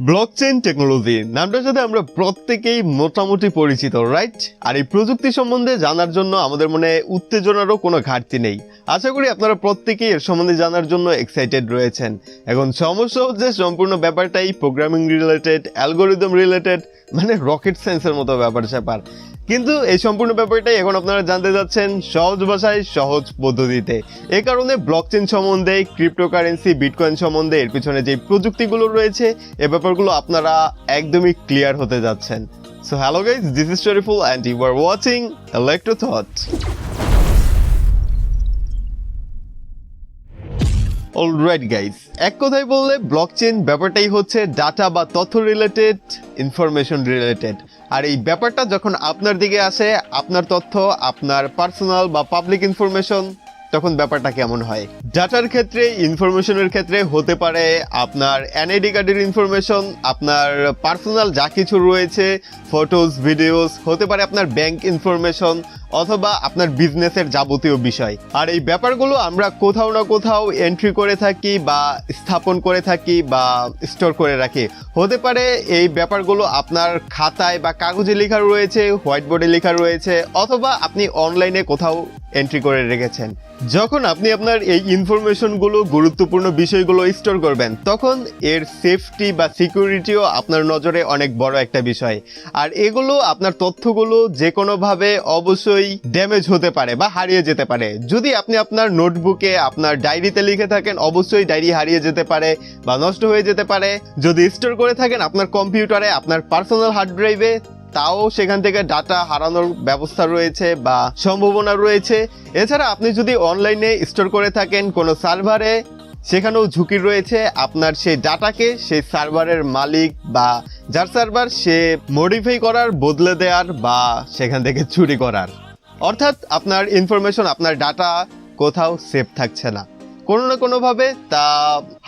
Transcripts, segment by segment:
Blockchain technology নামটার সাথে আমরা প্রত্যেকেই মোটামুটি পরিচিত, রাইট? আর এই প্রযুক্তি সম্বন্ধে জানার জন্য আমাদের মনে উত্তেজনারও কোনো ঘাটতি নেই। আশা করি আপনারা প্রত্যেকেই এর সম্বন্ধে জানার জন্য এক্সাইটেড রয়েছেন। এখন সমস্যা হচ্ছে সম্পূর্ণ ব্যাপারটাই প্রোগ্রামিং রিলেটেড, অ্যালগোরিদম রিলেটেড, মানে রকেট সায়েন্সের মতো ব্যাপার। কিন্তু এই সম্পূর্ণ ব্যাপারটাই এখন আপনারা জানতে যাচ্ছেন সহজ ভাষায় সহজ পদ্ধতিতে। এই কারণে ব্লকচেইন সম্বন্ধে, ক্রিপ্টোকারেন্সি, বিটকয়েন সম্বন্ধে এর পিছনে যে প্রযুক্তিগুলো রয়েছে এই ব্যাপারগুলো আপনারা একদমই ক্লিয়ার হতে যাচ্ছেন। So hello guys, this is shoriful and you are watching Electro. Alright guys, এক কথায় বললে ব্লকচেইন ব্যাপারটাই হচ্ছে ডাটা বা তথ্য রিলেটেড, ইনফরমেশন রিলেটেড। আর এই ব্যাপারটা যখন আপনার দিকে আসে, আপনার তথ্য, আপনার পার্সোনাল বা পাবলিক ইনফরমেশন, তখন ব্যাপারটা কেমন হয়? ডাটার ক্ষেত্রে, ইনফরমেশনের ক্ষেত্রে হতে পারে আপনার এনআইডি কার্ডের ইনফরমেশন, আপনার পার্সোনাল যা কিছু রয়েছে, ফটোস, ভিডিওস, হতে পারে আপনার ব্যাংক ইনফরমেশন, অথবা আপনার বিজনেসের যাবতীয় বিষয়। আর এই ব্যাপারগুলো আমরা কোথাও না কোথাও এন্ট্রি করে থাকি বা স্থাপন করে থাকি বা স্টোর করে রাখি। হতে পারে এই ব্যাপারগুলো আপনার খাতায় বা কাগজে লেখা রয়েছে, হোয়াইট বোর্ডে লেখা রয়েছে, অথবা আপনি অনলাইনে কোথাও এন্ট্রি করে রেখেছেন। যখন আপনি আপনার এই ইনফরমেশনগুলো, গুরুত্বপূর্ণ বিষয়গুলো স্টোর করবেন, তখন এর সেফটি বা সিকিউরিটিও আপনার নজরে অনেক বড় একটা বিষয়। আর এগুলো, আপনার তথ্যগুলো যে কোনোভাবে অবশ্যই ড্যামেজ হতে পারে বা হারিয়ে যেতে পারে। যদি আপনি আপনার নোটবুকে, আপনার ডায়েরিতে লিখে থাকেন, অবশ্যই ডায়েরি হারিয়ে যেতে পারে বা নষ্ট হয়ে যেতে পারে। যদি স্টোর করে থাকেন আপনার কম্পিউটারে, আপনার পার্সোনাল হার্ড ড্রাইভে, তাও সেখান থেকে ডাটা হারানোর ব্যবস্থা রয়েছে বা সম্ভাবনা রয়েছে। এছাড়া আপনি যদি অনলাইনে স্টোর করে থাকেন কোনো সার্ভারে, সেখানেও ঝুঁকি রয়েছে আপনার সেই ডাটাকে সেই সার্ভারের মালিক বা যার সার্ভার সে মডিফাই করার, বদলে দেওয়ার বা সেখান থেকে চুরি করার। অর্থাৎ আপনার ইনফরমেশন, আপনার ডাটা কোথাও সেফ থাকছে না, কোনো না কোনোভাবে তা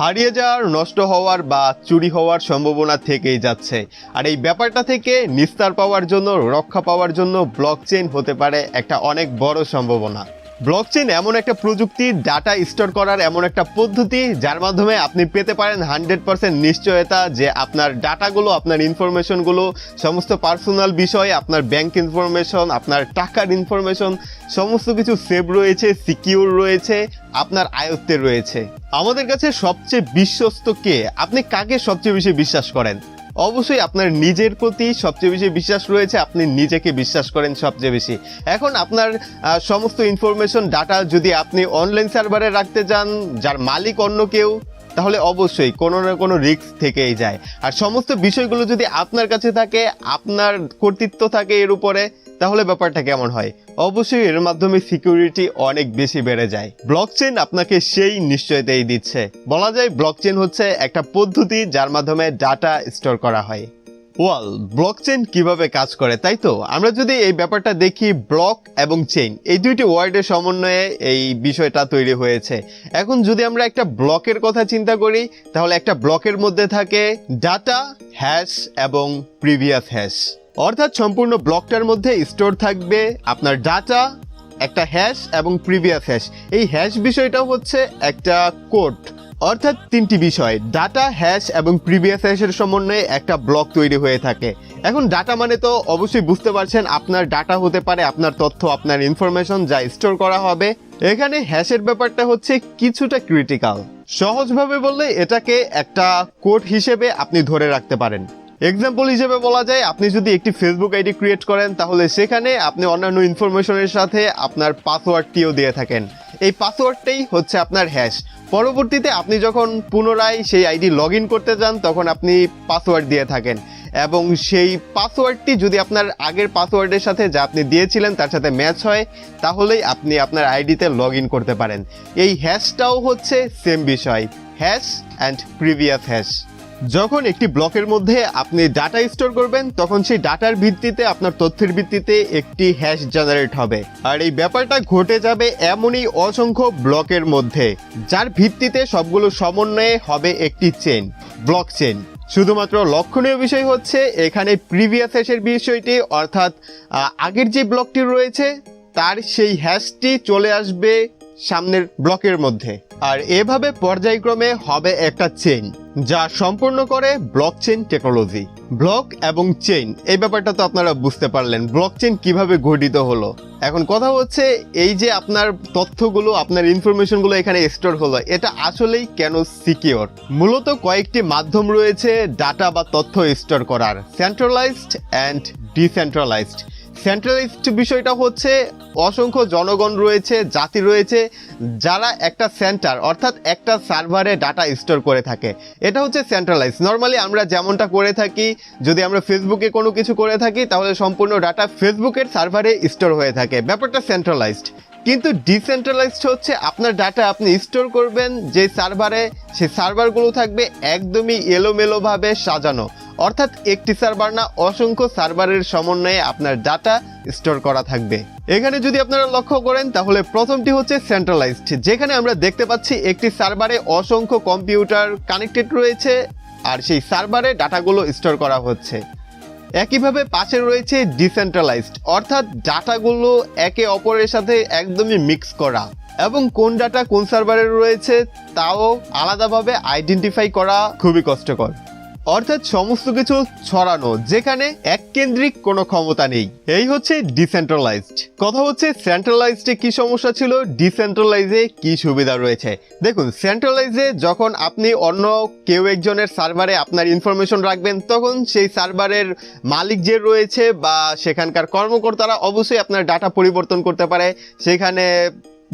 হারিয়ে যাওয়ার, নষ্ট হওয়ার বা চুরি হওয়ার সম্ভাবনা থেকেই যাচ্ছে। আর এই ব্যাপারটা থেকে নিস্তার পাওয়ার জন্য, রক্ষা পাওয়ার জন্য ব্লকচেইন হতে পারে একটা অনেক বড় সম্ভাবনা। ব্লকচেইন এমন একটা প্রযুক্তি, ডাটা স্টোর করার এমন একটা পদ্ধতি, যার মাধ্যমে আপনি পেতে পারেন 100% নিশ্চয়তা যে আপনার ডাটাগুলো, আপনার ইনফরমেশনগুলো, সমস্ত পার্সোনাল বিষয়, আপনার ব্যাংক ইনফরমেশন, আপনার টাকার ইনফরমেশন, সমস্ত কিছু সেভ রয়েছে, সিকিউর রয়েছে, আপনার আয়ত্তে রয়েছে। আমাদের কাছে সবচেয়ে বিশ্বস্ত কে? আপনি কাকে সবচেয়ে বেশি বিশ্বাস করেন? অবশ্যই আপনার নিজের প্রতি সবচেয়ে বেশি বিশ্বাস রয়েছে, আপনি নিজেকে বিশ্বাস করেন সবচেয়ে বেশি। এখন আপনার সমস্ত ইনফরমেশন, ডাটা যদি আপনি অনলাইন সার্ভারে রাখতে যান, যার মালিক অন্য কেউ, তাহলে অবশ্যই কোনো না কোনো রিস্ক থেকেই যায়। আর সমস্ত বিষয়গুলো যদি আপনার কাছে থাকে, আপনার কর্তৃত্ব থাকে এর উপরে, তাহলে ব্যাপারটা কেমন হয়? অবশ্যই এর মাধ্যমে সিকিউরিটি অনেক বেশি বেড়ে যায়। ব্লকচেইন আপনাকে সেই নিশ্চয়তাই দিচ্ছে। বলা যায় ব্লকচেইন হচ্ছে একটা পদ্ধতি যার মাধ্যমে ডাটা স্টোর করা হয়। ব্লকচেইন কিভাবে কাজ করে, তাই তো? আমরা যদি এই ব্যাপারটা দেখি, ব্লক এবং চেইন এই দুইটি ওয়ার্ডের সমন্বয়ে এই বিষয়টা তৈরি হয়েছে। এখন যদি আমরা একটা ব্লকের কথা চিন্তা করি, তাহলে একটা ব্লকের মধ্যে থাকে ডাটা, হ্যাশ এবং প্রিভিয়াস হ্যাশ। অর্থাৎ সম্পূর্ণ ব্লকটার মধ্যে স্টোর থাকবে আপনার ডাটা, একটা হ্যাশ এবং প্রিভিয়াস হ্যাশ। এই হ্যাশ বিষয়টাও হচ্ছে একটা কোড। অর্থাৎ তিনটি বিষয়, ডাটা, হ্যাশ এবং প্রিভিয়াস হ্যাশের সমন্বয়ে একটা ব্লক তৈরি হয়ে থাকে। এখন ডাটা মানে তো অবশ্যই বুঝতে পারছেন, আপনার ডাটা হতে পারে আপনার তথ্য, আপনার ইনফরমেশন যা স্টোর করা হবে। এখানে হ্যাশের ব্যাপারটা হচ্ছে কিছুটা ক্রিটিক্যাল। সহজভাবে বললে এটাকে একটা কোড হিসেবে আপনি ধরে রাখতে পারেন। এক্সাম্পল হিসেবে বলা যায়, আপনি যদি একটি ফেসবুক আইডি ক্রিয়েট করেন, তাহলে সেখানে আপনি অন্যান্য ইনফরমেশনের সাথে আপনার পাসওয়ার্ডটিও দিয়ে থাকেন। এই পাসওয়ার্ডটাই হচ্ছে আপনার হ্যাশ। পরবর্তীতে আপনি যখন পুনরায় সেই আইডি লগ ইন করতে যান, তখন আপনি পাসওয়ার্ড দিয়ে থাকেন, এবং সেই পাসওয়ার্ডটি যদি আপনার আগের পাসওয়ার্ডের সাথে যা আপনি দিয়েছিলেন তার সাথে ম্যাচ হয়, তাহলেই আপনি আপনার আইডিতে লগ ইন করতে পারেন। এই হ্যাশটাও হচ্ছে সেম বিষয়, হ্যাশ অ্যান্ড প্রিভিয়াস হ্যাশ। যখন একটি ব্লকের মধ্যে আপনি ডাটা স্টোর করবেন, তখন সেই ডাটার ভিত্তিতে, আপনার তথ্যের ভিত্তিতে একটি হ্যাশ জেনারেট হবে। আর এই ব্যাপারটা ঘটে যাবে এমনই অসংখ্য ব্লকের মধ্যে, যার ভিত্তিতে সবগুলো সমন্বয়ে হবে একটি চেইন, ব্লকচেইন। শুধুমাত্র লক্ষণীয় বিষয় হচ্ছে এখানে প্রিভিয়াস হ্যাশের বিষয়টি, অর্থাৎ আগের যে ব্লকটি রয়েছে তার সেই হ্যাশটি চলে আসবে সামনের ব্লকের মধ্যে। আর এভাবে পর্যায়ক্রমে হবে একটা চেইন যা সম্পূর্ণ করে ব্লকচেইন টেকনোলজি। ব্লক এবং চেইন এই ব্যাপারটা তো আপনারা বুঝতে পারলেন, ব্লকচেইন কিভাবে গঠিত হলো। এখন কথা হচ্ছে এই যে আপনার তথ্যগুলো, আপনার ইনফরমেশনগুলো এখানে স্টোর হলো, এটা আসলেই কেন সিকিউর? মূলত কয়েকটি মাধ্যম রয়েছে ডাটা বা তথ্য স্টোর করার, সেন্ট্রালাইজড অ্যান্ড ডিসেন্ট্রালাইজড। সেন্ট্রালাইজড বিষয়টা হচ্ছে অসংখ্য জনগণ রয়েছে, জাতি রয়েছে, যারা একটা সেন্টার অর্থাৎ একটা সার্ভারে ডাটা স্টোর করে থাকে, এটা হচ্ছে সেন্ট্রালাইজ। নর্মালি আমরা যেমনটা করে থাকি, যদি আমরা ফেসবুকে কোনো কিছু করে থাকি তাহলে সম্পূর্ণ ডাটা ফেসবুকের সার্ভারে স্টোর হয়ে থাকে, ব্যাপারটা সেন্ট্রালাইজড। কিন্তু ডিসেন্ট্রালাইজড হচ্ছে আপনার ডাটা আপনি স্টোর করবেন যে সার্ভারে, সেই সার্ভারগুলো থাকবে একদমই এলোমেলোভাবে সাজানো, অর্থাৎ একটি সার্ভার না, অসংখ্য সার্ভারের সমন্বয়ে আপনার ডাটা স্টোর করা থাকবে। এখানে যদি আপনারা লক্ষ্য করেন তাহলে প্রথমটি হচ্ছে সেন্ট্রালাইজড, যেখানে আমরা দেখতে পাচ্ছি একটি সার্ভারে অসংখ্য কম্পিউটার কানেক্টেড রয়েছে আর সেই সার্ভারে ডাটাগুলো স্টোর করা হচ্ছে। একইভাবে পাশে রয়েছে ডিসেন্ট্রালাইজড, অর্থাৎ ডাটাগুলো একে অপরের সাথে একদমই মিক্স করা এবং কোন ডাটা কোন সার্ভারে রয়েছে তাও আলাদাভাবে আইডেন্টিফাই করা খুবই কষ্টকর। অর্থাৎ সমস্ত কিছু ছড়ানো, যেখানে এককেন্দ্রিক কোনো ক্ষমতা নেই, এই হচ্ছে ডিসেন্ট্রালাইজড। কথা হচ্ছে সেন্ট্রালাইজডে কি সমস্যা ছিল, ডিসেন্ট্রালাইজে কি সুবিধা রয়েছে। দেখুন, সেন্ট্রালাইজে যখন আপনি অন্য কেউ একজনের সার্ভারে আপনার ইনফরমেশন রাখবেন, তখন সেই সার্ভারের মালিক যে রয়েছে বা সেখানকার কর্মকর্তারা অবশ্যই আপনার ডাটা পরিবর্তন করতে পারে, সেখানে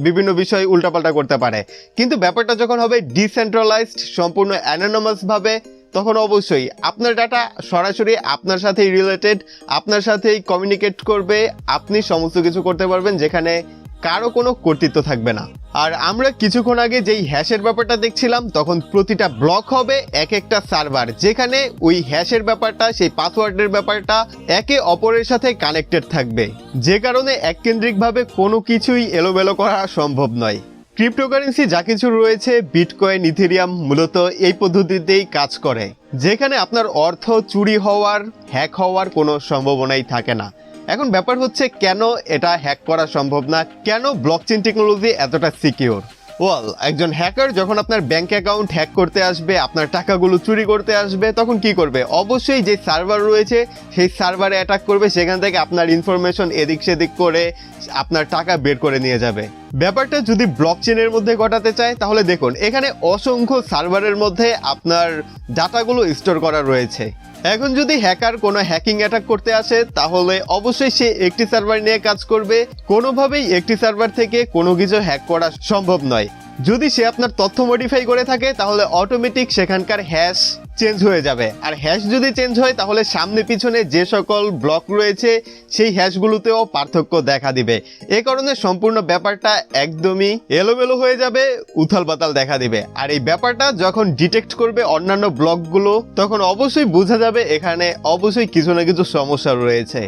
বিভিন্ন বিষয় উল্টাপাল্টা করতে পারে। কিন্তু ব্যাপারটা যখন হবে ডিসেন্ট্রালাইজড, সম্পূর্ণ অ্যানোনিমাস ভাবে, তখন অবশ্যই আপনার ডাটা সরাসরি আপনার সাথেই রিলেটেড, আপনার সাথেই কমিউনিকেট করবে, আপনি সমস্ত কিছু করতে পারবেন, যেখানে কারো কোনো কর্তৃত্ব থাকবে না। আর আমরা কিছুক্ষণ আগে যেই হ্যাশের ব্যাপারটা দেখছিলাম, তখন প্রতিটা ব্লক হবে এক একটা সার্ভার, যেখানে ওই হ্যাশের ব্যাপারটা, সেই পাসওয়ার্ডের ব্যাপারটা একে অপরের সাথে কানেক্টেড থাকবে, যে কারণে এককেন্দ্রিকভাবে কোনো কিছুই এলোমেলো করা সম্ভব নয়। ক্রিপ্টোকারেন্সি যা কিছু রয়েছে, বিটকয়েন, ইথেরিয়াম মূলত এই পদ্ধতিতেই কাজ করে, যেখানে আপনার অর্থ চুরি হওয়ার, হ্যাক হওয়ার কোনো সম্ভাবনাই থাকে না। এখন ব্যাপার হচ্ছে কেন এটা হ্যাক করা সম্ভব না, কেন ব্লকচেইন টেকনোলজি এতটা সিকিউর? ওয়েল, একজন হ্যাকার যখন আপনার ব্যাংক অ্যাকাউন্ট হ্যাক করতে আসবে, আপনার টাকাগুলো চুরি করতে আসবে, তখন কি করবে? অবশ্যই যে সার্ভার রয়েছে সেই সার্ভারে অ্যাটাক করবে, সেখান থেকে আপনার ইনফরমেশন এদিক সেদিক করে আপনার টাকা বের করে নিয়ে যাবে। ব্যাপারটা যদি ব্লকচেইনের মধ্যে ঘটাতে চায় তাহলে দেখুন, এখানে অসংখ্য সার্ভারের মধ্যে আপনার ডাটাগুলো স্টোর করা রয়েছে। এখন যদি হ্যাকার কোনো হ্যাকিং অ্যাটাক করতে আসে, তাহলে অবশ্যই সে একটি সার্ভার নিয়ে কাজ করবে, কোনোভাবেই একটি সার্ভার থেকে কোনো কিছু হ্যাক করা সম্ভব নয়। যদি সে আপনার তথ্য মডিফাই করে থাকে তাহলে অটোমেটিক সেখানকার হ্যাশ চেঞ্জ হয়ে যাবে, আর হ্যাশ যদি চেঞ্জ হয় তাহলে সামনে পিছনে যে সকল ব্লক রয়েছে সেই হ্যাশগুলোতেও পার্থক্য দেখা দিবে। এ কারণে সম্পূর্ণ ব্যাপারটা একদমই এলোমেলো হয়ে যাবে, উথাল পাতাল দেখা দিবে। আর এই ব্যাপারটা যখন ডিটেক্ট করবে অন্যান্য ব্লকগুলো, তখন অবশ্যই বোঝা যাবে এখানে অবশ্যই কিছু না কিছু সমস্যা রয়েছে।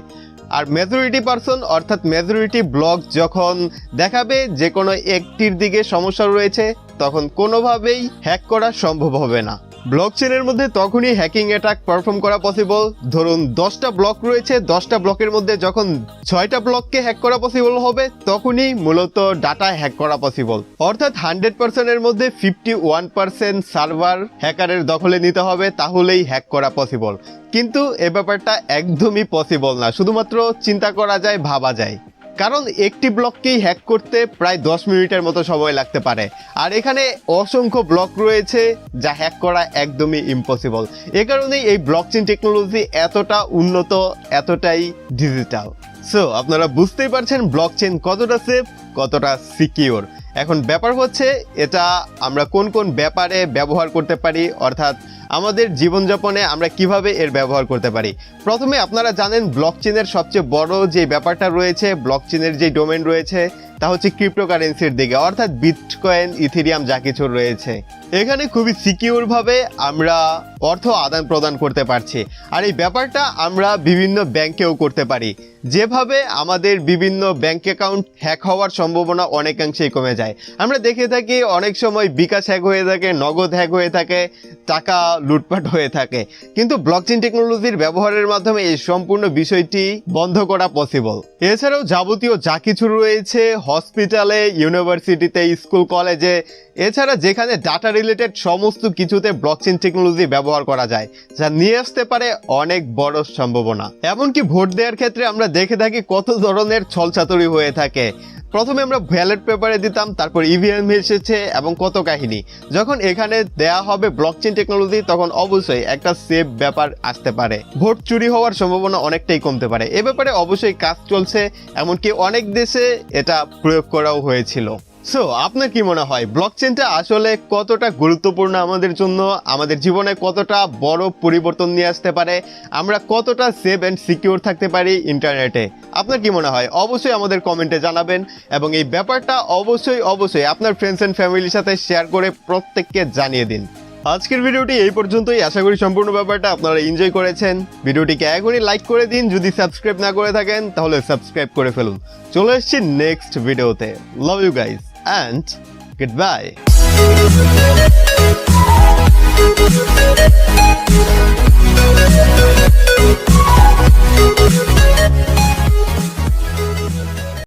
আর মেজরিটি পারসন অর্থাৎ মেজরিটি ব্লক যখন দেখাবে যে কোনো একটির দিকে সমস্যা রয়েছে, তখন কোনোভাবেই হ্যাক করা সম্ভব হবে না। ব্লকচেইনের মধ্যে তখনই হ্যাকিং অ্যাটাক পারফর্ম করা পসিবল। ধরুন 10টা ব্লক রয়েছে, 10টা ব্লকের মধ্যে যখন 6টা ব্লককে হ্যাক করা পসিবল হবে, তখনই মূলত ডাটা হ্যাক করা পসিবল। অর্থাৎ 100%-এর মধ্যে 51% সার্ভার হ্যাকারের দখলে নিতে হবে, তাহলেই হ্যাক করা পসিবল। কিন্তু এ ব্যাপারটা একদমই পসিবল না, শুধুমাত্র চিন্তা করা যায়, ভাবা যায়। কারণ একটি ব্লককেই হ্যাক করতে প্রায় 10 মিনিটের মতো সময় লাগতে পারে, আর এখানে অসংখ্য ব্লক রয়েছে যা হ্যাক করা একদমই ইম্পসিবল। এ কারণেই এই ব্লকচেইন টেকনোলজি এতটা উন্নত, এতটাই ডিজিটাল। সো আপনারা বুঝতেই পারছেন ব্লকচেইন কতটা সেফ, কতটা সিকিউর। এখন ব্যাপার হচ্ছে এটা আমরা কোন কোন ব্যাপারে ব্যবহার করতে পারি, অর্থাৎ আমাদের জীবনযাপনে আমরা কিভাবে এর ব্যবহার করতে পারি। প্রথমে আপনারা জানেন ব্লকচেইনের সবচেয়ে বড় যে ব্যাপারটা রয়েছে, ব্লকচেইনের যে ডোমেন রয়েছে তা হচ্ছে ক্রিপ্টোকারেন্সির দিকে, অর্থাৎ বিটকয়েন, ইথেরিয়াম যা কিছু রয়েছে। এখানে খুবই সিকিউরভাবে আমরা অর্থ আদান প্রদান করতে পারছি, আর এই ব্যাপারটা আমরা বিভিন্ন ব্যাংকেও করতে পারি। যেভাবে আমাদের বিভিন্ন ব্যাংক অ্যাকাউন্ট হ্যাক হওয়ার সম্ভাবনা অনেকাংশেই কমে যায়। আমরা দেখে থাকি অনেক সময় বিকাশ হ্যাক হয়ে থাকে, নগদ হ্যাক হয়ে থাকে, টাকা লুটপাট হয়ে থাকে, কিন্তু ব্লকচেইন টেকনোলজির ব্যবহারের মাধ্যমে এই সম্পূর্ণ বিষয়টি বন্ধ করা পসিবল। এছাড়াও যাবতীয় যা কিছু রয়েছে হসপিটালে, ইউনিভার্সিটিতে, স্কুল, কলেজে, এছাড়া যেখানে ডাটা রিলেটেড সমস্ত কিছুতে ব্লকচেন টেকনোলজি ব্যবহার করা যায়, যা নিয়ে আসতে পারে অনেক বড় সম্ভাবনা। এমনকি ভোট দেওয়ার ক্ষেত্রে আমরা দেখে থাকি কত ধরনের ছলচাতুরি হয়ে থাকে। প্রথমে আমরা ব্যালট পেপারে দিতাম, তারপর ইভিএম এসেছে এবং কত কাহিনী। যখন এখানে দেয়া হবে ব্লকচেন টেকনোলজি, তখন অবশ্যই একটা সেফ ব্যাপার আসতে পারে, ভোট চুরি হওয়ার সম্ভাবনা অনেকটাই কমতে পারে। এ ব্যাপারে অবশ্যই কাজ চলছে, এমনকি অনেক দেশে এটা প্রয়োগ করাও হয়েছিল। সো আপনার কি মনে হয় ব্লকচেনটা আসলে কতটা গুরুত্বপূর্ণ আমাদের জন্য, আমাদের জীবনে কতটা বড় পরিবর্তন নিয়ে আসতে পারে, আমরা কতটা সেফ অ্যান্ড সিকিউর থাকতে পারি ইন্টারনেটে? আপনার কি মনে হয় অবশ্যই আমাদের কমেন্টে জানাবেন, এবং এই ব্যাপারটা অবশ্যই আপনার ফ্রেন্ডস অ্যান্ড ফ্যামিলির সাথে শেয়ার করে প্রত্যেককে জানিয়ে দিন। আজকের ভিডিওটি এই পর্যন্তই। আশা করি সম্পূর্ণ ব্যাপারটা আপনারা এনজয় করেছেন। ভিডিওটিকে এখনই লাইক করে দিন, যদি সাবস্ক্রাইব না করে থাকেন তাহলে সাবস্ক্রাইব করে ফেলুন। চলে এসেছি নেক্সট ভিডিওতে। Love you guys and goodbye.